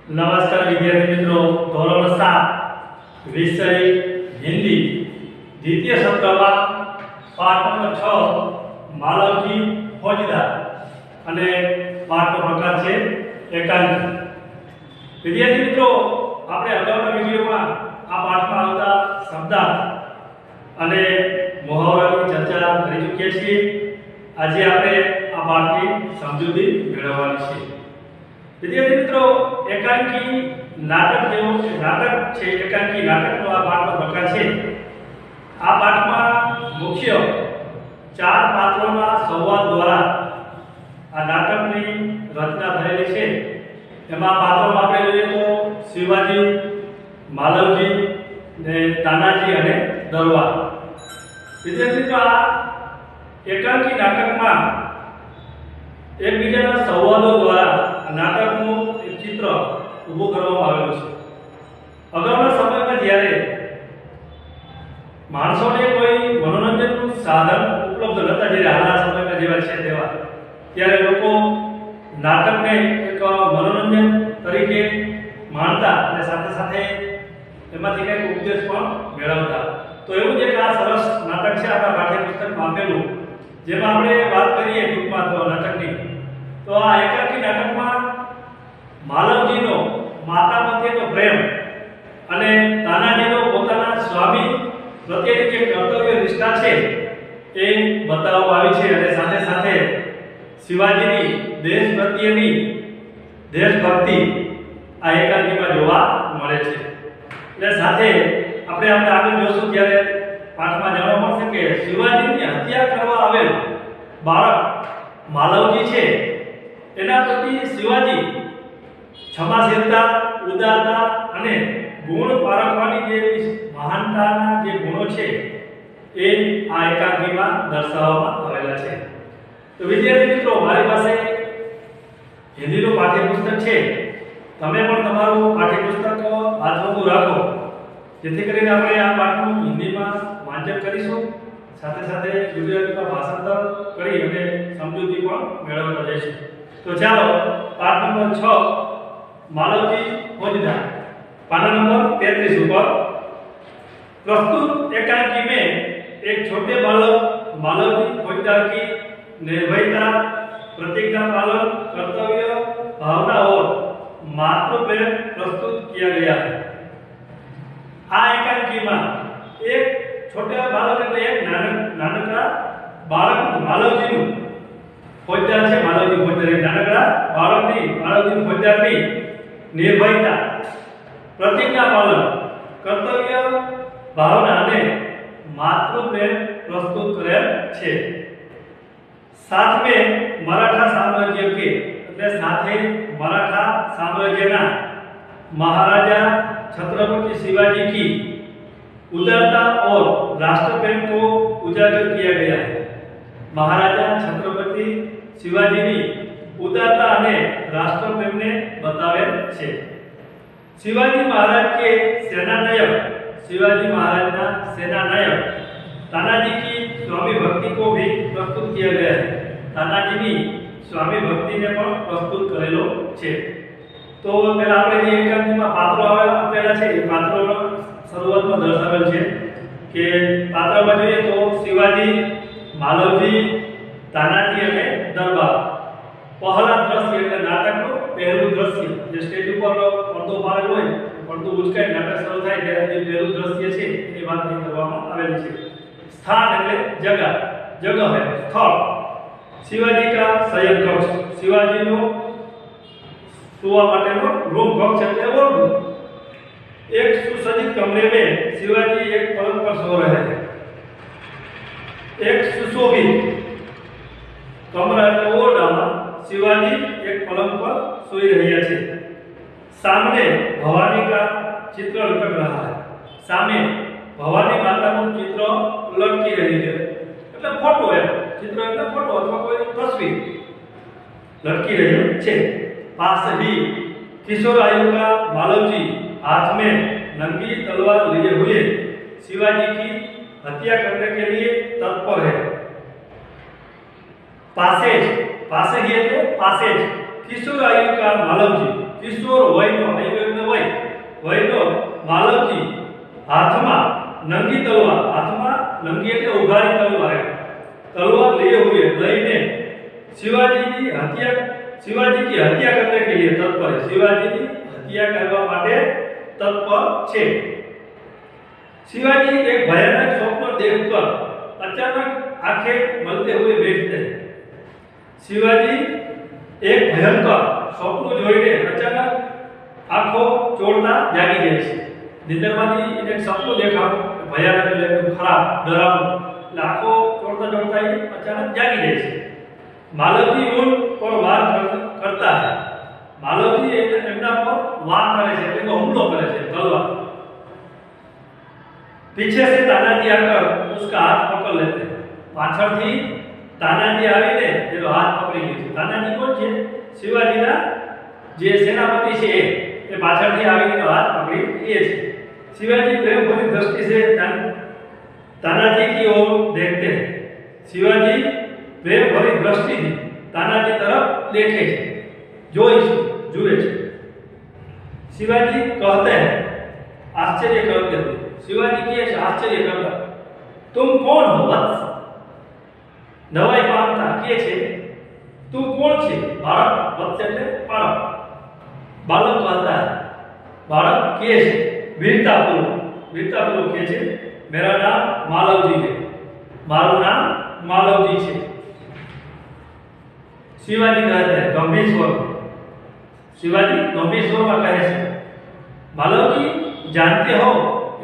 नमस्कार विद्यार्थी मित्रों, धोरण 7 विषय हिंदी द्वितीय सत्र पाठ नंबर 6 मालवजी फौजदार અને પાઠનો પ્રકાર છે એકાંકી। વિદ્યાર્થી મિત્રો, આપણે અગાઉના વિડિયોમાં આ પાઠમાં આવતા શબ્દાર્થ અને મુહાવરાની ચર્ચા કરી ચૂક્યા છીએ। આજે આપણે આ પાઠની સમજૂતી મેળવવાની છે। વિદ્યાર્થી મિત્રો, એકાંકી નાટક જેવું નાટક છે, એકાંકી નાટકનો આ પાઠનો પ્રકાર છે। આ પાઠમાં મુખ્ય 4 પાત્રોના સંવાદ દ્વારા આ નાટકની રચના થયેલી છે। એમાં પાત્રોમાં આપણે જોઈએ તો શિવાજી, માલવજી ને તાનાજી અને દરવા। વિદ્યાર્થી મિત્રો, આ એકાંકી નાટકમાં એકબીજાના સંવાદો દ્વારા નાટકનું એક ચિત્ર ઊભું કરવામાં આવેલું છે। અગાઉના સમયમાં જ્યારે માણસોને કોઈ મનોરંજનનું સાધન ઉપલબ્ધ નહોતા, જ્યારે હાલના સમયમાં જેવા છે તેવા, ત્યારે લોકો નાટકને એક મનોરંજન તરીકે માનતા અને સાથે સાથે એમાંથી કંઈક ઉપદેશ પણ મેળવતા। તો એવું જ એક આ સરસ નાટક છે આપણા પાઠ્યપુસ્તકમાં આપેલું, જેમાં આપણે વાત કરીએ ટૂંકમાં તો નાટકની, તો આ એકાંકી નાટકમાં માલવજીનો માતા પ્રત્યેનો પ્રેમ અને તાનાજીનો પોતાના સ્વામી પ્રત્યેની જે કર્તવ્ય નિષ્ઠા છે એ બતાવવામાં આવી છે। અને સાથે સાથે શિવાજીની દેશ પ્રત્યેની દેશભક્તિ આ એકાંકીમાં જોવા મળે છે। એટલે સાથે આપણે આગળ જોશું ત્યારે પાઠમાં જાણવા મળશે કે શિવાજીની હત્યા કરવા આવેલ બાળક માલવજી છે, એના પ્રતિ શિવાજી ક્ષમાશીલતા, ઉદારતા અને ગુણ પારખવાની જે મહાનતાના જે ગુણો છે એ આ એકાંકીમાં દર્શાવવામાં આવેલા છે। તો વિદ્યાર્થી મિત્રો, મારી પાસે હિન્દીનું પાઠ્યપુસ્તક છે। તમે પણ તમારું પાઠ્યપુસ્તક હાથવગું રાખો, જેથી કરીને આપણે આ પાઠનું હિન્દીમાં વાંચન કરીશું, સાથે સાથે ગુજરાતીમાં ભાષાંતર કરી અને સમજૂતી પણ મેળવતા જઈશું। તો ચાલો પાઠ નંબર 6 मालवजी फौजदार पाना नंबर 33 ऊपर प्रस्तुत एकांकी में एक छोटे बालक मालवजी फौजदार की निर्भयता, प्रतिज्ञा पालन, कर्तव्य भावना और मातृ प्रेम प्रस्तुत किया गया है। आ एकांकी में एक छोटे बालक એટલે એક નાનકડા બાળક માલવજીનું ફौजदार છે, માલવજી ફौजदार એક નાનકડા બાળકની માલવજી ફौजदाરની निर्भयता, प्रतिज्ञा पालन, कर्तव्य भावना અને मातृ प्रेम प्रस्तुत करेल છે। साथ में मराठा साम्राज्य के એટલે સાથે मराठा साम्राज्यना महाराजा छत्रपति शिवाजी की उदारता और राष्ट्र प्रेम को उजागर किया गया है। महाराजा छत्रपति शिवाजीनी उदारता અને राष्ट्र प्रेम ने बतावेल છે। शिवाजी महाराज के सेनानायक, शिवाजी महाराज ना सेनानायक तानाजी की स्वामी भक्ति को भी प्रस्तुत किया गया है। तानाजी ની स्वामी भक्ति ने પણ પ્રસ્તુત કરેલો છે। તો પહેલા આપણે જે એકાંકીમાં પાત્રો આપેલા છે એ પાત્રો શરૂઆતમાં દર્શાવેલ છે કે પાત્રમાં જોઈએ તો શિવાજી, માલવજી, તાનાજી અને દરબાર। पहला दृश्य એટલે નાટકનું પહેલું દૃશ્ય, જે સ્ટેજ ઉપર પડદો પાડેલો હોય, પડદો ઉચકાઈ નાટક શરૂ થાય ત્યારે જે પહેલું દૃશ્ય છે એની વાત કરવામાં આવેલી છે। સ્થાન એટલે જગહ, જગહ है સ્થળ। शिवाजी का शयन कक्ष, शिवाजीનો સુવા માટેનો રૂમ, कक्ष એટલે ઓરડું। एक सुसज्जित कमरे में शिवाजी एक पलंग पर सो रहे हैं। एक सुशोभित कमरा એટલે ઓરડામાં शिवाजी एक पलंग पर सोई રહ્યા છે। सामने भवानी का चित्र लटक रहा है। सामने भवानी माताનું चित्र લટકી રહી છે, એટલે ફોટો है, चित्र એટલે ફોટો અથવા કોઈ તસવીર લટકી રહી છે। पास ही किशोर आयु का मालवजी हाथ में नंगी तलवार लिए हुए शिवाजी की हत्या करने के लिए तत्पर है। पासेज, पासे ही तो पासेज किशोर आयु का मालवजी, किशोर वय નો માલવજી હાથમાં નંગી તલવાર, હાથમાં નંગી એટલે ઉઘાડી તલવાર, तलवार लिए हुए लईने शिवाजी की हत्या करने के लिए तत्पर है। शिवाजी की हत्या करवा माटे तत्पर छे। शिवाजी एक भयानक स्वप्न देखकर अचानक आंखें मलते हुए बैठते हैं। शिवाजी एक भयंकर स्वप्न जोईने अचानक आंखों चोळता जागी जाए छे। निंदरमांथी एक सपનું દેખાવું भयानक એટલે एकदम खराब डरावનું, आंखों चोळता चोळता ही अचानक जागी जाए छे। मालवजी उन पर वार करता है। मालवजी एमना पर वार करे छे એટલે હુમલો કરે છે તલવાર। पीछे से तानाजी आकर उसका हाथ पकड़ लेते हैं। पाछळथी तानाजी आवीने तेनो हाथ पकड़ी લે છે। तानाजी कोण છે? शिवाजीना जे सेनापति છે એ पाछळथी आवीने हाथ पकड़ी લે છે। शिवाजी प्रेम भरी दृष्टि से तानाजी की ओर देखते हैं। शिवाजी प्रेम भरी दृष्टि थी तानाजी तरफ देखे छे, जोई छे, जुए छे। शिवाजी कहते हैं आश्चर्य करते हुए, शिवाजी के आश्चर्य करता, तुम कौन हो वत्स? नवाई पामता के छे, तू कौन छे? बाळक, वत्स એટલે બાળક। बालक कहता है, बाळक के छे? वीरतापूर्वक के छे, मेरा नाम मालवजी है, मारू नाम मालवजी छे। शिवाजी कहते हैं गंभीर स्वर, शिवाजी गंभीर स्वर में कहे छे, मालवजी जानते हो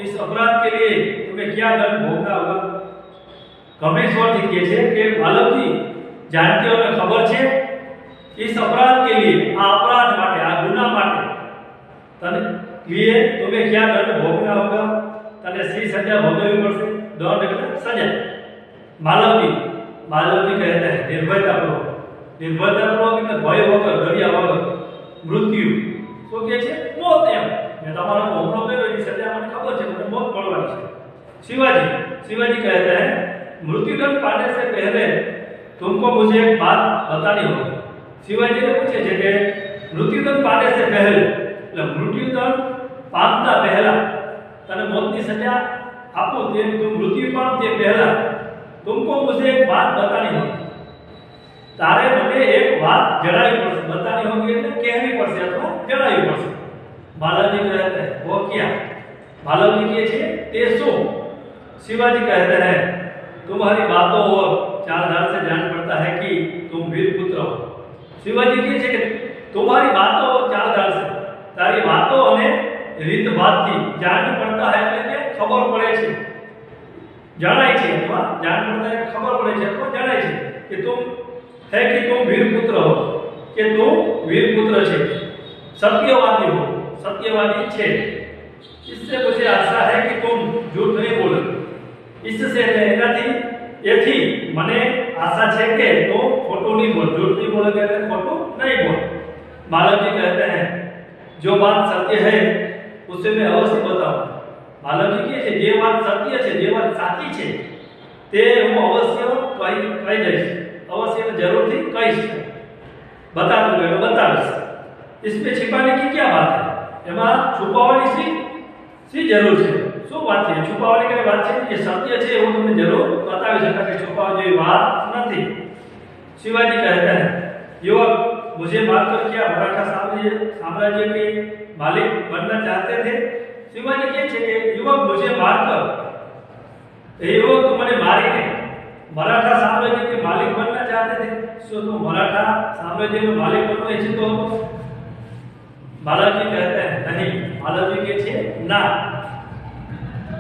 इस अपराध के लिए तुम्हें क्या दंड भोगना होगा? गंभीर स्वर थी कहे छे कि मालवजी जानते हो ने खबर छे इस अपराध के लिए, आ अपराध माटे, आ गुना माटे तने लिए तुम्हें क्या दंड भोगना होगा? तने सी सजा भोगवी पड़શે। दंड એટલે सजा। मालवजी कहते हैं निर्भयतापूर्वक એટલે भय वगर, डरिया वगर, मृत्यु तो के छे मौत। एम मैं તમારો હુમલો કર્યો એની સજા મને ખબર છે, મને मौत મળવાની છે। शिवाजी कहते हैं मृत्युदंड पाने से पहले तुमको मुझे एक बात बतानी होगी। शिवाजी ने पूछे छे कि मृत्युदंड पाने से पहले એટલે મૃત્યુદંડ પામતા પહેલા तने मौतनी सजा आपो ते तुम मृत्यु पामते पहला तुमको मुझे एक बात बतानी होगी। तारे मने एक बात जणावी पड़શે, बतानी होगी એટલે કહેવી પડશે અથવા જણાવી પડશે। बालाजी कहते हैं वो क्या? बालाजी के छे ते शो? शिवाजी कहते हैं तुम्हारी बातों और चालढाल से जान पड़ता है कि तुम वीर पुत्र हो। शिवाजी के छे कि तुम्हारी बातों और चालढाल से, तारी बातों અને રીત વાતથી જાણ પડતા है એટલે કે ખબર પડે છે, જણાય છે અથવા જાણ પડતા है ખબર પડે છે અથવા જણાય છે કે तुम है कि तुम वीर पुत्र हो, कि तुम वीर पुत्र छे, सत्यवादी हो, सत्यवादी छे। इससे मुझे आशा है कि तुम झूठ नहीं बोलोगे। इससे एनाथी एथी मने आशा छे कि तुम खोटू नहीं बोल, झूठ नहीं बोलोगे એટલે खोटू नहीं बोल। मालवजी कहते हैं जो बात सत्य है उसे मैं अवश्य बताऊं। मालवजी કહે છે જે વાત સત્ય છે, જે વાત સાચી છે તે હું અવશ્ય કહી દઈશ, अवश्य जरूर थी कहीश, बता दूंगा, बतावीश। इसमें छिपाने की क्या बात है? एमा छुपावવાની सी जरूर है। शू बात है? छुपावવાની कई बात है? ये सत्य है वो तुमने जरूर बतावी शका कि छुपावा जेवी बात नहीं। शिवाजी कहते हैं युवक मुझे मारकर क्या मराठा साम्राज्य के मालिक बनना चाहते थे? शिवाजी કહે છે કે युवक मुझे मारकर, युवक तुमने मारीने मराठा साम्राज्य के मालिक बनना चाहते थे? सो तुम मराठा साम्राज्य के मालिक बनना इच्छित हो? बालाजी कहते हैं नहीं। बालाजी के छे ना।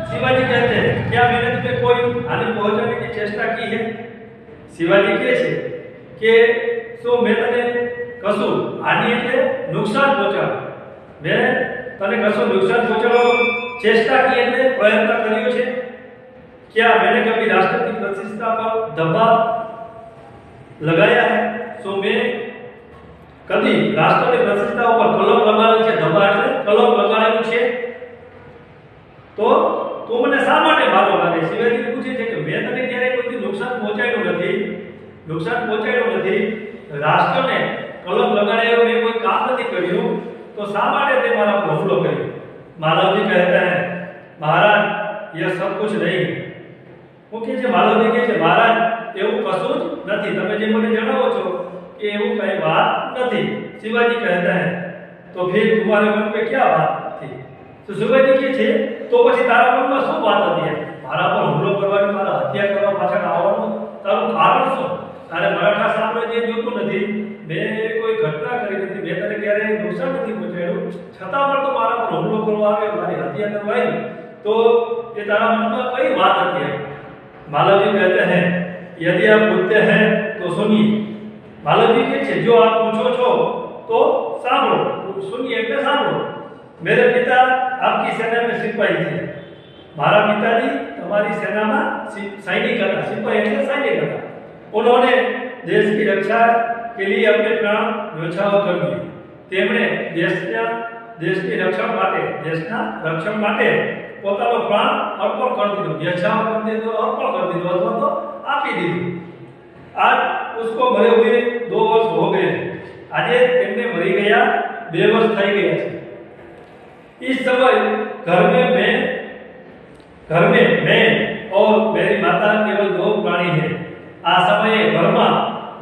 शिवाजी कहते हैं क्या मैंने तुम्हें कोई हानि पहुंचाने की चेष्टा की है? शिवाजी કહે છે કે सो मैं तने कसु हानि એટલે नुकसान पहुंचाड़, मैं तने कसु नुकसान पहुंचाड़વાની चेष्टा की એટલે प्रयत्न કર્યો છે? क्या मैंने कभी राष्ट्र की प्रतिष्ठा पर दबाव लगाया है? सो मैं कभी राष्ट्र की प्रतिष्ठा पर कलम लगावेल છે, દબાવ એટલે કલમ લગાડેલું છે? તો તું મને શા માટે મારવા માંગે? શિવાજી પૂછે છે કે મેં તને ક્યારે કોઈ નુકસાન પહોંચાડ્યું નથી, રાષ્ટ્રને કલમ લગાડ્યો મેં કોઈ કામ નથી કર્યું, તો શા માટે તે મારા પર હુમલો કર્યો? मालव जी कहते हैं महाराज यह सब कुछ नहीं है। હું કે છે માલવજી કહે છે મહારાજ એવું કશું જ નથી, તમે જે મને જણાવો છો કે એવું કઈ વાત નથી। शिवाजी कहते हैं तो फिर तुम्हारे मन पे क्या बात थी? तो शिवाजी કહે છે તો પછી તારા મનમાં શું વાત હતી? મારા પર હુમલો કરવાની, મારા હત્યા કરવા પાછળ આવવાનું તારું કારણ શું? તારે મરાઠા સામ્રાજ્ય જોતું નથી, મેં કોઈ ઘટના કરી નથી, મેં તને ક્યારેય નુકસાન નથી પહોંચાડ્યું, છતાં પણ તો મારા પર હુમલો કરવા આવે, મારી હત્યા કરવા આવી, तो ये तारा मन में कई बात आती है। मालव जी कहते हैं यदि आप पूछते हैं तो सुनिए। मालव जी कहते हैं जो आप पूछो छो तो सांभळो, सुनिए એટલે सांभळो। मेरे पिता आपकी सेना में सिपाही थे, मारा पिताजी तुम्हारी सेना में सैनिक था, सिपाही એટલે सैनिक था। उन्होंने देश की रक्षा के लिए अपने प्राण न्योछावर कर दिए। તેમણે દેશની રક્ષણ માટે પોતાનો પ્રાણ અર્પણ કરી દીધો, ન્યોછાવર કરી દીધો, અર્પણ કરી દીધો अथवा तो આપી દીધું। आज उसको मरे हुए 2 वर्ष हो गए। આજે તેમને મરી ગયા 2 વર્ષ થઈ ગયા છે। इस समय घर में मैं और मेरी माता केवल 2 प्राणी है। આ સમયે ઘરમાં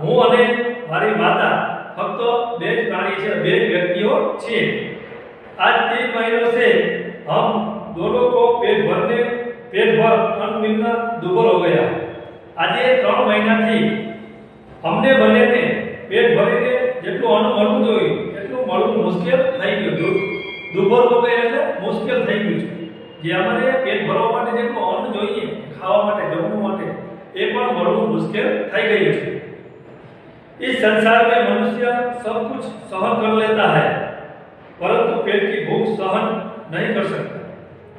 હું અને મારી માતા ફક્ત 2 જ પ્રાણી છે, 2 વ્યક્તિઓ છે। आज 3 महीनों से हम दोनों को पेट भर अन्न मिलना दुर्बल हो गया। આજે 3 મહિનાથી અમને બંનેને પેટ ભરીને જેટલું અન્ન મળવું જોઈએ એટલું મળવું મુશ્કેલ થઈ ગયું। દુર્બલ હો ગયા એટલે મુશ્કેલ થઈ ગયું છે। જે અમારે પેટ ભરવા માટે જેટલું અન્ન જોઈએ, ખાવા માટે, જમવા માટે, એ પણ મળવું મુશ્કેલ થઈ ગયું છે। इस संसार में मनुष्य सब कुछ सहन कर लेता है, परंतु पेट की भूख सहन नहीं कर सकता।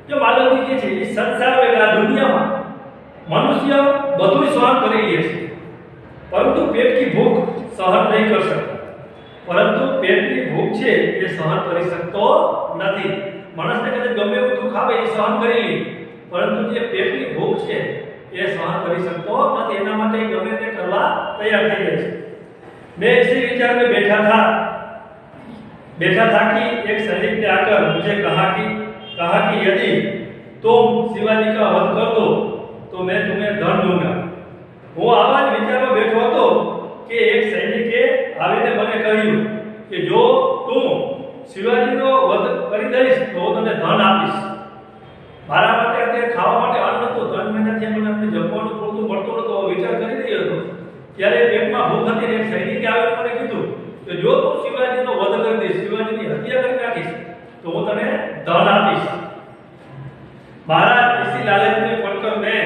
जो मालव जी के छे इस संसार में आ दुनिया में मनुष्य બધું सहन કરી લે છે, परंतु पेट की भूख सहन नहीं कर सकता। परंतु पेट की भूख છે એ सहन કરી શકતો નથી। માણસને કદાચ ગમે એવું દુખ આવે એ सहन કરી લે, પરંતુ જે પેટની ભૂખ છે એ सहन કરી શકતો નથી। એના માટે ગમે તે કરવા તૈયાર થઈ જાય છે। मैं इसी विचार में बैठा था कि एक सैनिक ने आकर मुझे कहा कि यदि तुम शिवाजी का वध कर दो तो मैं तुम्हें धन दूंगा। હું આવા જ વિચારમાં બેઠો હતો કે એક સૈનિકે આવીને મને કહ્યું કે જો તું શિવાજીનો વધ કરી દઈશ તો હું તને ધન આપીશ। મારા માટે અત્યારે ખાવા માટે અન્ન નહોતું, 3 મહિનાથી મને જમવાનું પૂરતું મળતું નહોતું। વિચાર કરી રહ્યો હતો ત્યારે પેટમાં ભૂખ હતી। એક સૈનિકે આવીને મને કીધું કે જો તું શિવાજીનો વધ કરી દઈશ, શિવાજીની હત્યા કરી નાખીશ તો હું તને ધન આપીશ। महाराज इसी लालच में पड़कर मैं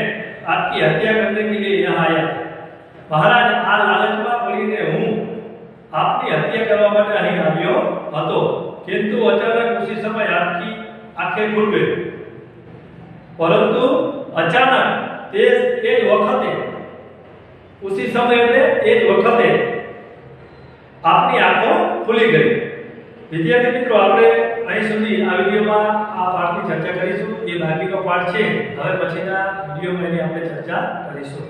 आपकी हत्या करने के लिए यहाँ आया। महाराज आ लालच में पड़ीने हूँ आपकी हत्या करवा माटे અહીં આવ્યો હતો, किंतु अचानक उसी समय आपकी आंखें खुल गई। परंतु अचानक તે જ વખતે उसी समय એટલે એ જ વખતે આપની આંખો ખુલી ગઈ। વિદ્યાર્થી મિત્રો આપણે અહીં સુધી આ વિડિયોમાં આ પાઠની ચર્ચા કરીશું। એ બાકીનો પાઠ છે, હવે પછીના વિડિયોમાં એની આપણે ચર્ચા કરીશું।